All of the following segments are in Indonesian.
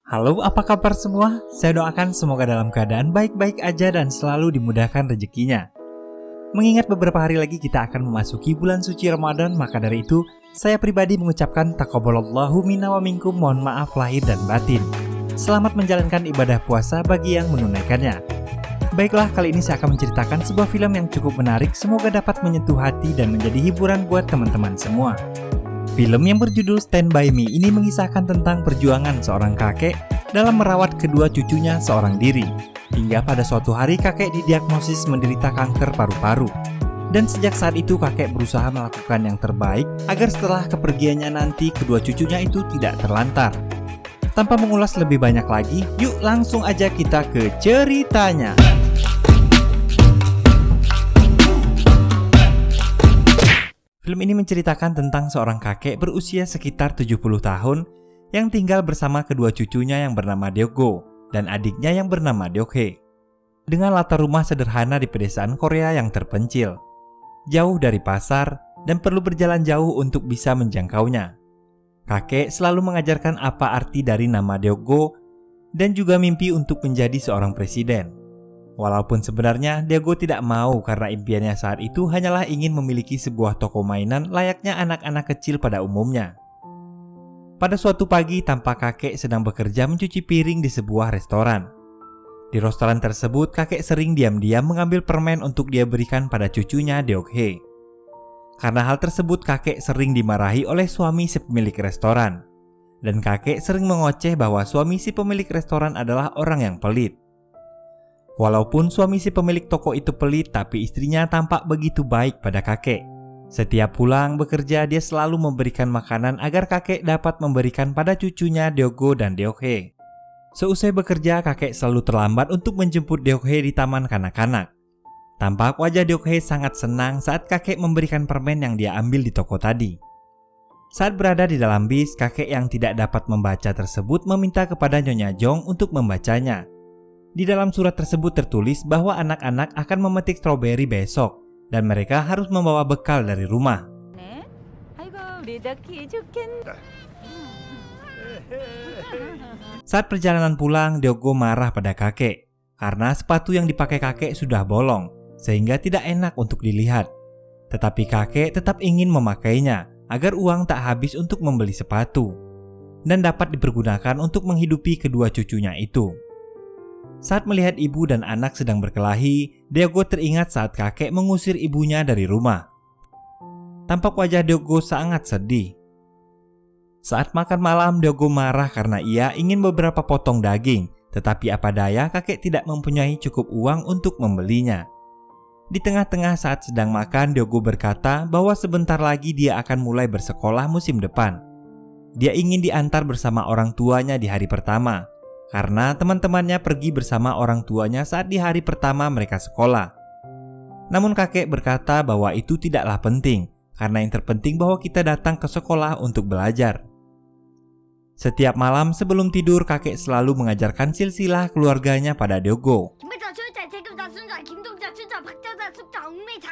Halo, apa kabar semua? Saya doakan semoga dalam keadaan baik-baik aja dan selalu dimudahkan rezekinya. Mengingat beberapa hari lagi kita akan memasuki bulan suci Ramadan, maka dari itu saya pribadi mengucapkan taqabbalallahu minna wa minkum, mohon maaf lahir dan batin. Selamat menjalankan ibadah puasa bagi yang menunaikannya. Baiklah, kali ini saya akan menceritakan sebuah film yang cukup menarik, semoga dapat menyentuh hati dan menjadi hiburan buat teman-teman semua. Film yang berjudul Stand By Me ini mengisahkan tentang perjuangan seorang kakek dalam merawat kedua cucunya seorang diri. Hingga pada suatu hari kakek didiagnosis menderita kanker paru-paru. Dan sejak saat itu kakek berusaha melakukan yang terbaik agar setelah kepergiannya nanti kedua cucunya itu tidak terlantar. Tanpa mengulas lebih banyak lagi, yuk langsung aja kita ke ceritanya. Film ini menceritakan tentang seorang kakek berusia sekitar 70 tahun yang tinggal bersama kedua cucunya yang bernama Deokgo dan adiknya yang bernama Deokhae. Dengan latar rumah sederhana di pedesaan Korea yang terpencil, jauh dari pasar dan perlu berjalan jauh untuk bisa menjangkaunya. Kakek selalu mengajarkan apa arti dari nama Deokgo dan juga mimpi untuk menjadi seorang presiden. Walaupun sebenarnya Deokgo tidak mau karena impiannya saat itu hanyalah ingin memiliki sebuah toko mainan layaknya anak-anak kecil pada umumnya. Pada suatu pagi tampak kakek sedang bekerja mencuci piring di sebuah restoran. Di restoran tersebut kakek sering diam-diam mengambil permen untuk dia berikan pada cucunya Deokhae. Karena hal tersebut kakek sering dimarahi oleh suami si pemilik restoran. Dan kakek sering mengoceh bahwa suami si pemilik restoran adalah orang yang pelit. Walaupun suami si pemilik toko itu pelit, tapi istrinya tampak begitu baik pada kakek. Setiap pulang bekerja, dia selalu memberikan makanan agar kakek dapat memberikan pada cucunya Deokgo dan Deokhae. Seusai bekerja, kakek selalu terlambat untuk menjemput Deokhae di taman kanak-kanak. Tampak wajah Deokhae sangat senang saat kakek memberikan permen yang dia ambil di toko tadi. Saat berada di dalam bis, kakek yang tidak dapat membaca tersebut meminta kepada Nyonya Jong untuk membacanya. Di dalam surat tersebut tertulis bahwa anak-anak akan memetik stroberi besok dan mereka harus membawa bekal dari rumah. Saat perjalanan pulang, Deokgo marah pada kakek karena sepatu yang dipakai kakek sudah bolong sehingga tidak enak untuk dilihat. Tetapi kakek tetap ingin memakainya agar uang tak habis untuk membeli sepatu dan dapat dipergunakan untuk menghidupi kedua cucunya itu. Saat melihat ibu dan anak sedang berkelahi, Deokgo teringat saat kakek mengusir ibunya dari rumah. Tampak wajah Deokgo sangat sedih. Saat makan malam, Deokgo marah karena ia ingin beberapa potong daging, tetapi apa daya kakek tidak mempunyai cukup uang untuk membelinya. Di tengah-tengah saat sedang makan, Deokgo berkata bahwa sebentar lagi dia akan mulai bersekolah musim depan. Dia ingin diantar bersama orang tuanya di hari pertama, karena teman-temannya pergi bersama orang tuanya saat di hari pertama mereka sekolah. Namun kakek berkata bahwa itu tidaklah penting, karena yang terpenting bahwa kita datang ke sekolah untuk belajar. Setiap malam sebelum tidur, kakek selalu mengajarkan silsilah keluarganya pada Deokgo.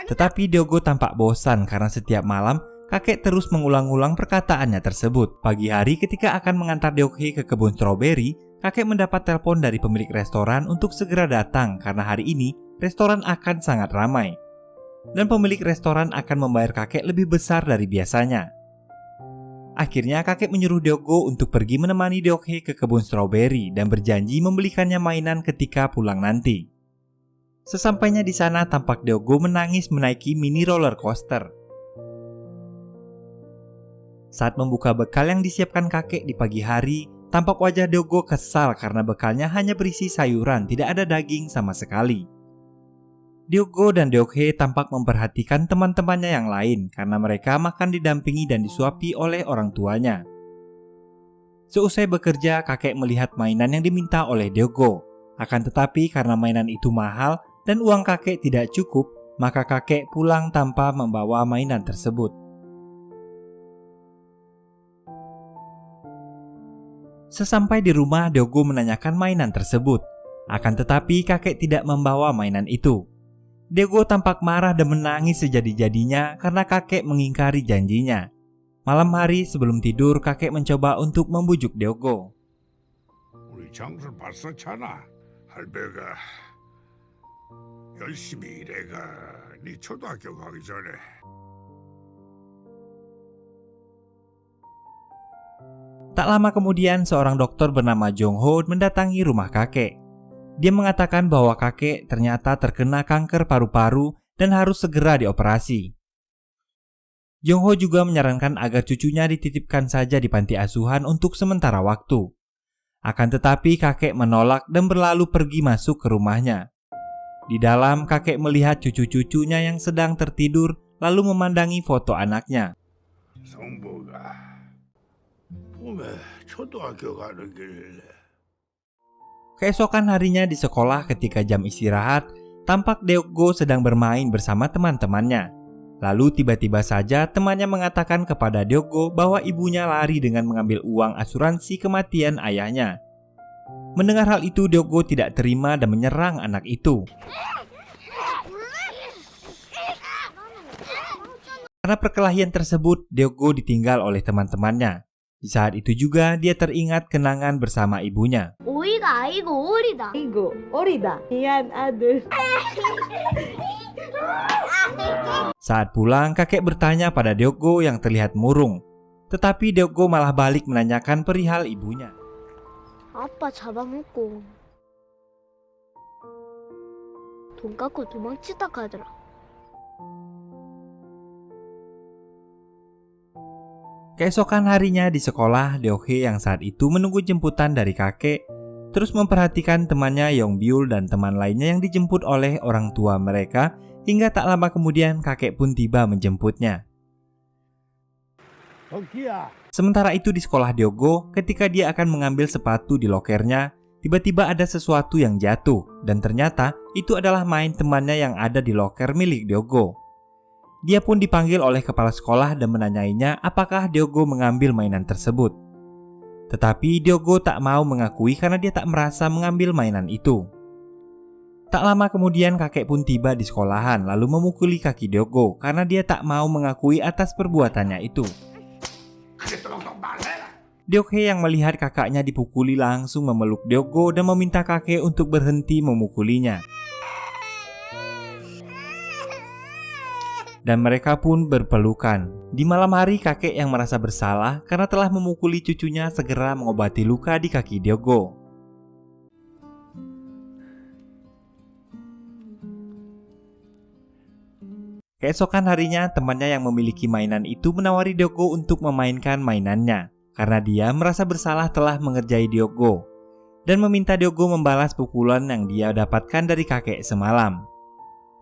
Tetapi Deokgo tampak bosan karena setiap malam kakek terus mengulang-ulang perkataannya tersebut. Pagi hari ketika akan mengantar Deokhae ke kebun stroberi, kakek mendapat telepon dari pemilik restoran untuk segera datang karena hari ini restoran akan sangat ramai. Dan pemilik restoran akan membayar kakek lebih besar dari biasanya. Akhirnya kakek menyuruh Deokgo untuk pergi menemani Deokhae ke kebun stroberi dan berjanji membelikannya mainan ketika pulang nanti. Sesampainya di sana tampak Deokgo menangis menaiki mini roller coaster. Saat membuka bekal yang disiapkan kakek di pagi hari, tampak wajah Deokgo kesal karena bekalnya hanya berisi sayuran, tidak ada daging sama sekali. Deokgo dan Deokhae tampak memperhatikan teman-temannya yang lain karena mereka makan didampingi dan disuapi oleh orang tuanya. Seusai bekerja, kakek melihat mainan yang diminta oleh Deokgo. Akan tetapi karena mainan itu mahal dan uang kakek tidak cukup, maka kakek pulang tanpa membawa mainan tersebut. Sesampai di rumah, Deokgo menanyakan mainan tersebut. Akan tetapi kakek tidak membawa mainan itu. Deokgo tampak marah dan menangis sejadi-jadinya karena kakek mengingkari janjinya. Malam hari sebelum tidur, kakek mencoba untuk membujuk Deokgo. 우리 장술 봤었잖아. 할배가 열심히 일해가 네 초등학교 가기 전에. Tak lama kemudian, seorang dokter bernama Jong Ho mendatangi rumah kakek. Dia mengatakan bahwa kakek ternyata terkena kanker paru-paru dan harus segera dioperasi. Jong Ho juga menyarankan agar cucunya dititipkan saja di panti asuhan untuk sementara waktu. Akan tetapi kakek menolak dan berlalu pergi masuk ke rumahnya. Di dalam, kakek melihat cucu-cucunya yang sedang tertidur lalu memandangi foto anaknya. 성부가 꿈에 초등학교 가는 길. Keesokan harinya di sekolah ketika jam istirahat, tampak Deok-go sedang bermain bersama teman-temannya. Lalu tiba-tiba saja temannya mengatakan kepada Deok-go bahwa ibunya lari dengan mengambil uang asuransi kematian ayahnya. Mendengar hal itu, Deok-go tidak terima dan menyerang anak itu. Karena perkelahian tersebut, Deok-go ditinggal oleh teman-temannya. Di saat itu juga dia teringat kenangan bersama ibunya. 오이가 아이고 오리다. 아이고 어리다. 미안 아들. Saat pulang, kakek bertanya pada Deok-go yang terlihat murung. Tetapi Deok-go malah balik menanyakan perihal ibunya. 아빠 잡아먹고 돈 갖고 도망치다 가더라. Keesokan harinya di sekolah, Deok-hye yang saat itu menunggu jemputan dari kakek terus memperhatikan temannya Yong-byul dan teman lainnya yang dijemput oleh orang tua mereka, hingga tak lama kemudian kakek pun tiba menjemputnya. Sementara itu di sekolah Deok-go, ketika dia akan mengambil sepatu di lokernya, tiba-tiba ada sesuatu yang jatuh dan ternyata itu adalah main temannya yang ada di loker milik Deok-go. Dia pun dipanggil oleh kepala sekolah dan menanyainya apakah Deok-go mengambil mainan tersebut. Tetapi Deok-go tak mau mengakui karena dia tak merasa mengambil mainan itu. Tak lama kemudian kakek pun tiba di sekolahan lalu memukuli kaki Deok-go karena dia tak mau mengakui atas perbuatannya itu. Deok-hye yang melihat kakaknya dipukuli langsung memeluk Deok-go dan meminta kakek untuk berhenti memukulinya. Dan mereka pun berpelukan. Di malam hari, kakek yang merasa bersalah karena telah memukuli cucunya segera mengobati luka di kaki Deok-go. Keesokan harinya, temannya yang memiliki mainan itu menawari Deok-go untuk memainkan mainannya karena dia merasa bersalah telah mengerjai Deok-go dan meminta Deok-go membalas pukulan yang dia dapatkan dari kakek semalam.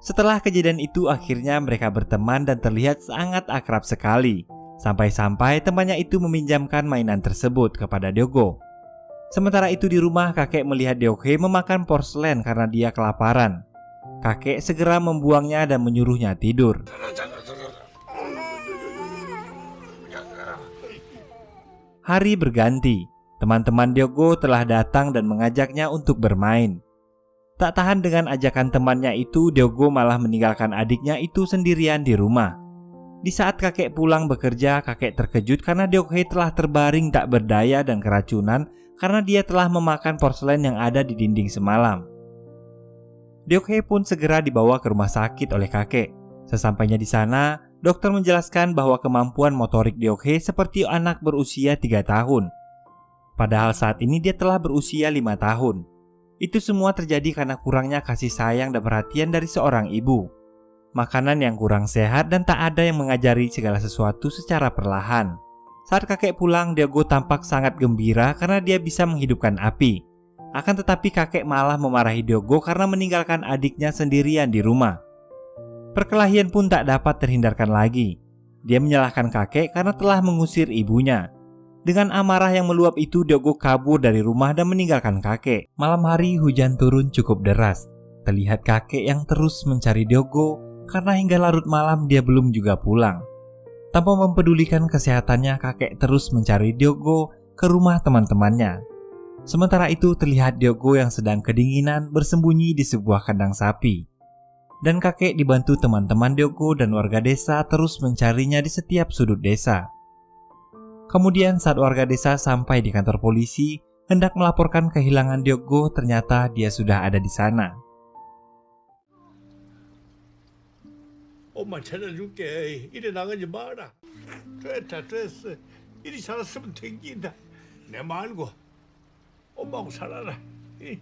Setelah kejadian itu, akhirnya mereka berteman dan terlihat sangat akrab sekali. Sampai-sampai temannya itu meminjamkan mainan tersebut kepada Deok-go. Sementara itu di rumah, kakek melihat Deok-hye memakan porselen karena dia kelaparan. Kakek segera membuangnya dan menyuruhnya tidur. Hari berganti. Teman-teman Deok-go telah datang dan mengajaknya untuk bermain. Tak tahan dengan ajakan temannya itu, Deok-go malah meninggalkan adiknya itu sendirian di rumah. Di saat kakek pulang bekerja, kakek terkejut karena Deok-hye telah terbaring tak berdaya dan keracunan karena dia telah memakan porselen yang ada di dinding semalam. Deok-hye pun segera dibawa ke rumah sakit oleh kakek. Sesampainya di sana, dokter menjelaskan bahwa kemampuan motorik Deok-hye seperti anak berusia 3 tahun. Padahal saat ini dia telah berusia 5 tahun. Itu semua terjadi karena kurangnya kasih sayang dan perhatian dari seorang ibu. Makanan yang kurang sehat dan tak ada yang mengajari segala sesuatu secara perlahan. Saat kakek pulang, Deok-go tampak sangat gembira karena dia bisa menghidupkan api. Akan tetapi kakek malah memarahi Deok-go karena meninggalkan adiknya sendirian di rumah. Perkelahian pun tak dapat terhindarkan lagi. Dia menyalahkan kakek karena telah mengusir ibunya. Dengan amarah yang meluap itu, Deok-go kabur dari rumah dan meninggalkan kakek. Malam hari hujan turun cukup deras. Terlihat kakek yang terus mencari Deok-go karena hingga larut malam dia belum juga pulang. Tanpa mempedulikan kesehatannya, kakek terus mencari Deok-go ke rumah teman-temannya. Sementara itu terlihat Deok-go yang sedang kedinginan bersembunyi di sebuah kandang sapi. Dan kakek dibantu teman-teman Deok-go dan warga desa terus mencarinya di setiap sudut desa. Kemudian saat warga desa sampai di kantor polisi, hendak melaporkan kehilangan Ryoko, ternyata dia sudah ada di sana. 엄마 찾아줄게. 이래 나가지 마라. 됐어. 이리 살았으면 된긴다. 내 말고 엄마하고 살아라. 이.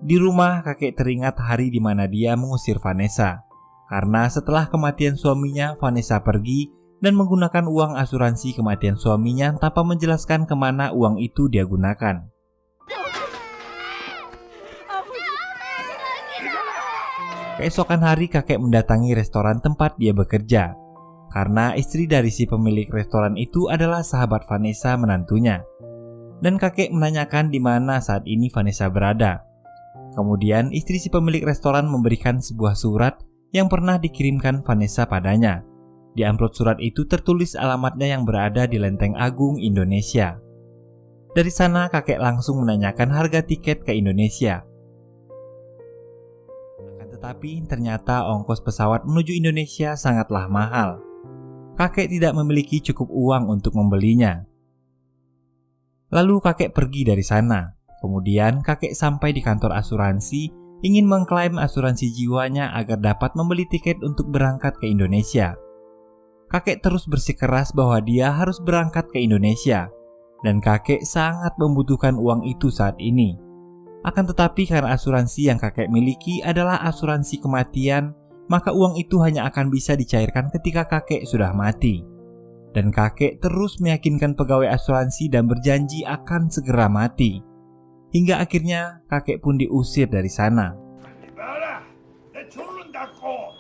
Di rumah, kakek teringat hari di mana dia mengusir Vanessa. Karena setelah kematian suaminya, Vanessa pergi dan menggunakan uang asuransi kematian suaminya tanpa menjelaskan kemana uang itu dia gunakan. Keesokan hari, kakek mendatangi restoran tempat dia bekerja. Karena istri dari si pemilik restoran itu adalah sahabat Vanessa menantunya. Dan kakek menanyakan di mana saat ini Vanessa berada. Kemudian istri si pemilik restoran memberikan sebuah surat yang pernah dikirimkan Vanessa padanya. Di amplop surat itu tertulis alamatnya yang berada di Lenteng Agung, Indonesia. Dari sana kakek langsung menanyakan harga tiket ke Indonesia. Akan tetapi ternyata ongkos pesawat menuju Indonesia sangatlah mahal. Kakek tidak memiliki cukup uang untuk membelinya. Lalu kakek pergi dari sana. Kemudian kakek sampai di kantor asuransi, ingin mengklaim asuransi jiwanya agar dapat membeli tiket untuk berangkat ke Indonesia. Kakek terus bersikeras bahwa dia harus berangkat ke Indonesia, dan kakek sangat membutuhkan uang itu saat ini. Akan tetapi karena asuransi yang kakek miliki adalah asuransi kematian, maka uang itu hanya akan bisa dicairkan ketika kakek sudah mati. Dan kakek terus meyakinkan pegawai asuransi dan berjanji akan segera mati. Hingga akhirnya kakek pun diusir dari sana.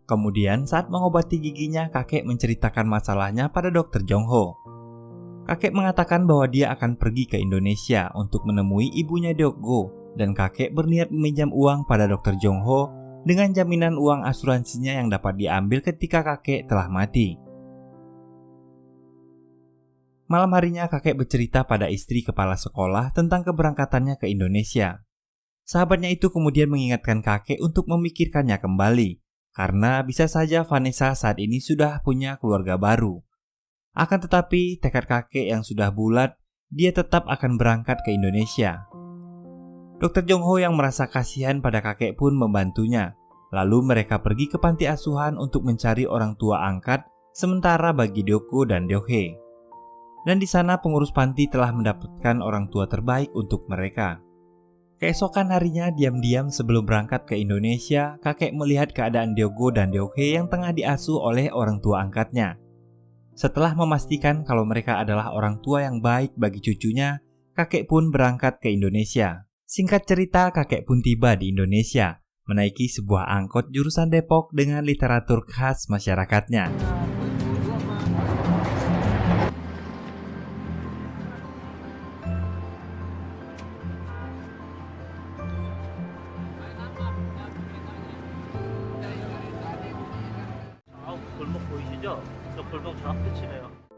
Kemudian saat mengobati giginya, kakek menceritakan masalahnya pada Dr. Jongho. Kakek mengatakan bahwa dia akan pergi ke Indonesia untuk menemui ibunya Ryoko, dan kakek berniat meminjam uang pada Dr. Jongho dengan jaminan uang asuransinya yang dapat diambil ketika kakek telah mati. Malam harinya kakek bercerita pada istri kepala sekolah tentang keberangkatannya ke Indonesia. Sahabatnya itu kemudian mengingatkan kakek untuk memikirkannya kembali, karena bisa saja Vanessa saat ini sudah punya keluarga baru. Akan tetapi tekad kakek yang sudah bulat, dia tetap akan berangkat ke Indonesia. Dr. Jongho yang merasa kasihan pada kakek pun membantunya. Lalu mereka pergi ke panti asuhan untuk mencari orang tua angkat sementara bagi Ryoko dan Ryohei. Dan di sana pengurus panti telah mendapatkan orang tua terbaik untuk mereka. Keesokan harinya, diam-diam sebelum berangkat ke Indonesia, kakek melihat keadaan Ryoko dan Ryohei yang tengah diasuh oleh orang tua angkatnya. Setelah memastikan kalau mereka adalah orang tua yang baik bagi cucunya, kakek pun berangkat ke Indonesia. Singkat cerita, kakek pun tiba di Indonesia, menaiki sebuah angkot jurusan Depok dengan literatur khas masyarakatnya.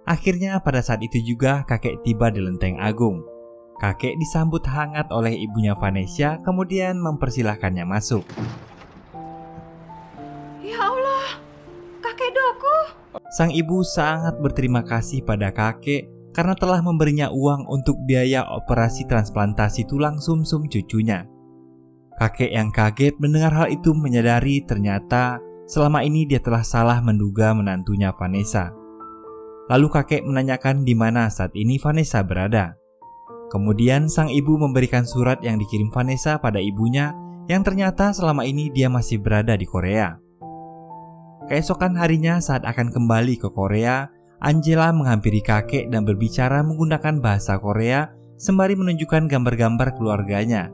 Akhirnya pada saat itu juga kakek tiba di Lenteng Agung. Kakek disambut hangat oleh ibunya Vanessa, kemudian mempersilahkannya masuk. Ya Allah, kakek Doku. Sang ibu sangat berterima kasih pada kakek karena telah memberinya uang untuk biaya operasi transplantasi tulang sumsum cucunya. Kakek yang kaget mendengar hal itu menyadari ternyata selama ini dia telah salah menduga menantunya Vanessa. Lalu kakek menanyakan di mana saat ini Vanessa berada. Kemudian sang ibu memberikan surat yang dikirim Vanessa pada ibunya yang ternyata selama ini dia masih berada di Korea. Keesokan harinya saat akan kembali ke Korea, Angela menghampiri kakek dan berbicara menggunakan bahasa Korea sembari menunjukkan gambar-gambar keluarganya.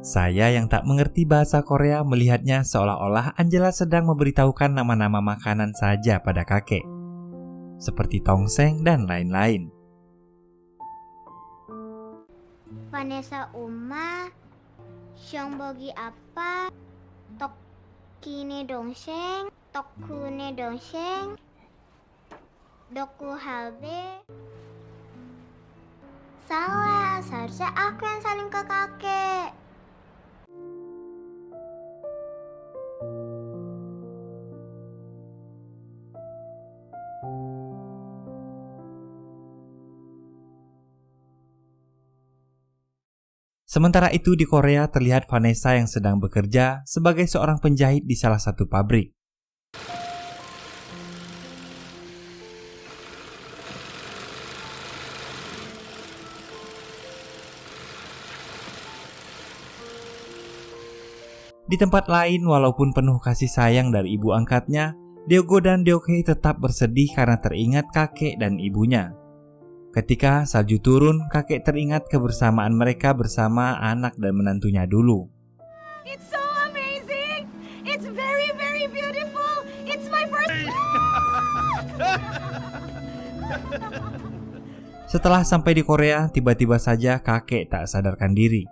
Saya yang tak mengerti bahasa Korea melihatnya seolah-olah Angela sedang memberitahukan nama-nama makanan saja pada kakek, seperti tongseng dan lain-lain. Vanessa 엄마, 시험복이 아빠, 떡키네 동생, 떡쿠네 동생, doku halbe. Salah, seharusnya aku yang saling ke kakek. Sementara itu di Korea terlihat Vanessa yang sedang bekerja sebagai seorang penjahit di salah satu pabrik. Di tempat lain, walaupun penuh kasih sayang dari ibu angkatnya, Dyogo dan Deok-hye tetap bersedih karena teringat kakek dan ibunya. Ketika salju turun, kakek teringat kebersamaan mereka bersama anak dan menantunya dulu. It's so amazing. It's very, very beautiful. It's my first. Setelah sampai di Korea, tiba-tiba saja kakek tak sadarkan diri.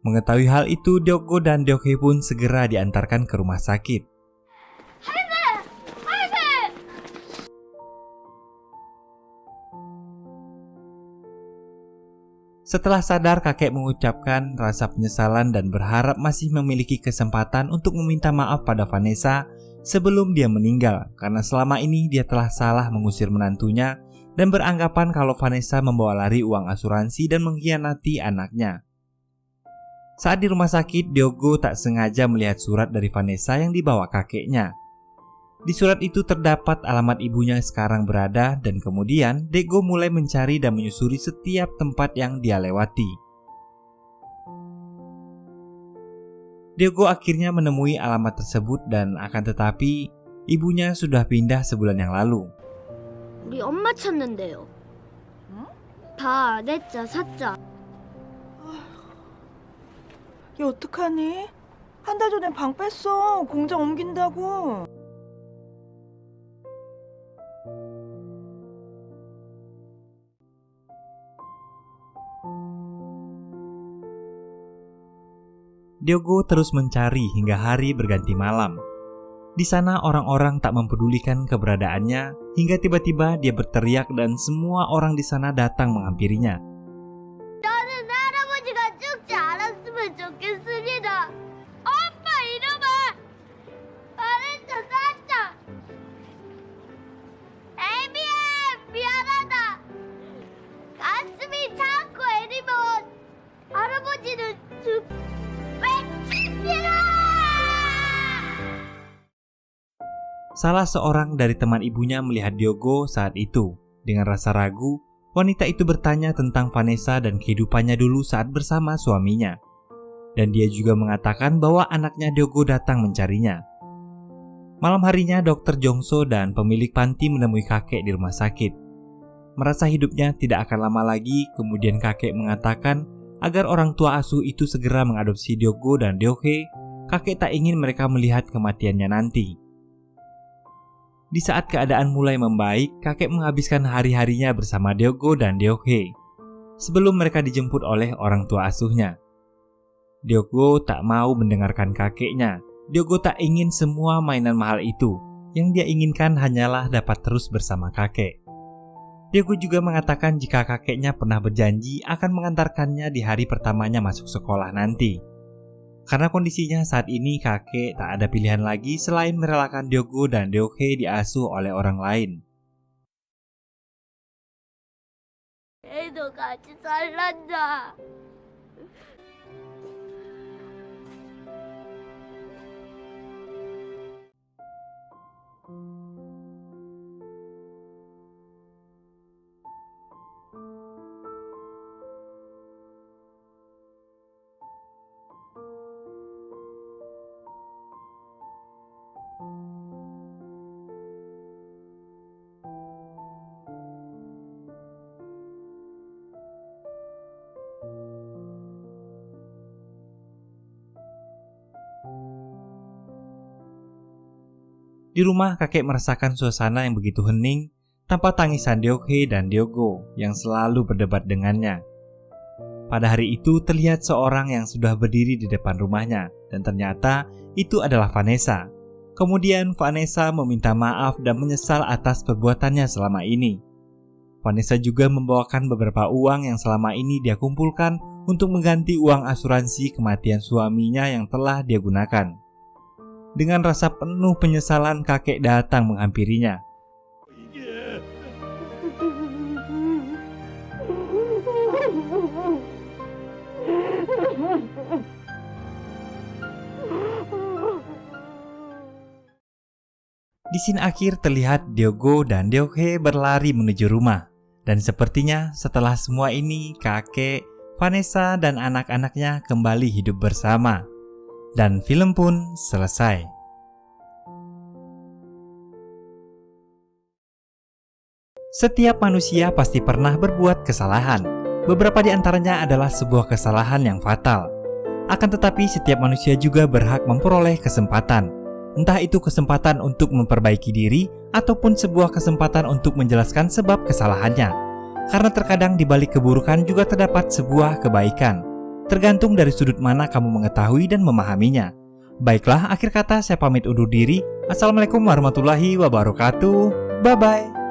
Mengetahui hal itu, Dyogo dan Deok-hye pun segera diantarkan ke rumah sakit. Setelah sadar, kakek mengucapkan rasa penyesalan dan berharap masih memiliki kesempatan untuk meminta maaf pada Vanessa sebelum dia meninggal, karena selama ini dia telah salah mengusir menantunya dan beranggapan kalau Vanessa membawa lari uang asuransi dan mengkhianati anaknya. Saat di rumah sakit, Dyogo tak sengaja melihat surat dari Vanessa yang dibawa kakeknya. Di surat itu terdapat alamat ibunya sekarang berada, dan kemudian Dyogo mulai mencari dan menyusuri setiap tempat yang dia lewati. Dyogo akhirnya menemui alamat tersebut, dan akan tetapi ibunya sudah pindah sebulan yang lalu. 우리 엄마 찾는데요. 다 내자 사자. 야, 어떡하니? 한 달 전에 방 뺐어. 공장 옮긴다고. Dyogo terus mencari hingga hari berganti malam. Di sana orang-orang tak mempedulikan keberadaannya hingga tiba-tiba dia berteriak dan semua orang di sana datang menghampirinya. 나는 할아버지가 죽지 않았으면 좋겠습니다. 엄마 이놈아! 바렌자 사자! 에미야 미안하다. 가슴이 자꾸 애리면 할아버지는 Salah seorang dari teman ibunya melihat Dyogo saat itu. Dengan rasa ragu, wanita itu bertanya tentang Vanessa dan kehidupannya dulu saat bersama suaminya. Dan dia juga mengatakan bahwa anaknya Dyogo datang mencarinya. Malam harinya, Dr. Jongso dan pemilik panti menemui kakek di rumah sakit. Merasa hidupnya tidak akan lama lagi, kemudian kakek mengatakan agar orang tua asuh itu segera mengadopsi Dyogo dan Deok-hye. Kakek tak ingin mereka melihat kematiannya nanti. Di saat keadaan mulai membaik, kakek menghabiskan hari-harinya bersama Dyogo dan Deok-hye sebelum mereka dijemput oleh orang tua asuhnya. Dyogo tak mau mendengarkan kakeknya. Dyogo tak ingin semua mainan mahal itu. Yang dia inginkan hanyalah dapat terus bersama kakek. Dyogo juga mengatakan jika kakeknya pernah berjanji akan mengantarkannya di hari pertamanya masuk sekolah nanti. Karena kondisinya saat ini, kakek tak ada pilihan lagi selain merelakan Dyogo dan Deok-hye diasuh oleh orang lain. 애도 같이 살란다. Di rumah, kakek merasakan suasana yang begitu hening tanpa tangisan Deok-hye dan Dyogo yang selalu berdebat dengannya. Pada hari itu terlihat seorang yang sudah berdiri di depan rumahnya, dan ternyata itu adalah Vanessa. Kemudian Vanessa meminta maaf dan menyesal atas perbuatannya selama ini. Vanessa juga membawakan beberapa uang yang selama ini dia kumpulkan untuk mengganti uang asuransi kematian suaminya yang telah dia gunakan. Dengan rasa penuh penyesalan, kakek datang menghampirinya. 이게 Di scene akhir terlihat Dyogo dan Deok-hye berlari menuju rumah. Dan sepertinya setelah semua ini, kakek, Vanessa, dan anak-anaknya kembali hidup bersama. Dan film pun selesai. Setiap manusia pasti pernah berbuat kesalahan. Beberapa di antaranya adalah sebuah kesalahan yang fatal. Akan tetapi setiap manusia juga berhak memperoleh kesempatan. Entah itu kesempatan untuk memperbaiki diri ataupun sebuah kesempatan untuk menjelaskan sebab kesalahannya. Karena terkadang di balik keburukan juga terdapat sebuah kebaikan. Tergantung dari sudut mana kamu mengetahui dan memahaminya. Baiklah, akhir kata saya pamit undur diri. Assalamualaikum warahmatullahi wabarakatuh. Bye-bye.